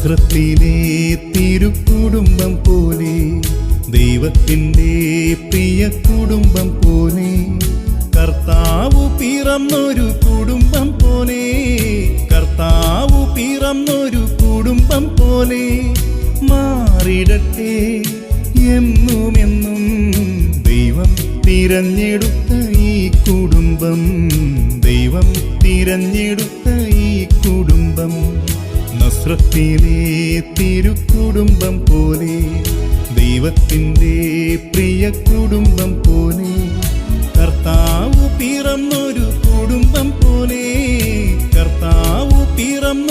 നസ്രത്തിലെ തിരുക്കുടുംബം പോലെ, ദൈവത്തിൻ്റെ പ്രിയ കുടുംബം പോലെ, കർത്താവ് പിറന്നൊരു കുടുംബം പോലെ, കർത്താവ് പിറന്നൊരു കുടുംബം പോലെ മാറിടട്ടെ എന്നുമെന്നും. ദൈവം തിരഞ്ഞെടുത്ത ഈ കുടുംബം, ദൈവം തിരഞ്ഞെടുത്ത ഈ കുടുംബം, നസ്രത്തിലെ തിരുക്കുടുംബം പോലെ, ദൈവത്തിൻ്റെ പ്രിയ കുടുംബം പോലെ, കർത്താവ് പിറന്നൊരു കുടുംബം പോലെ, കർത്താവ് പിറന്ന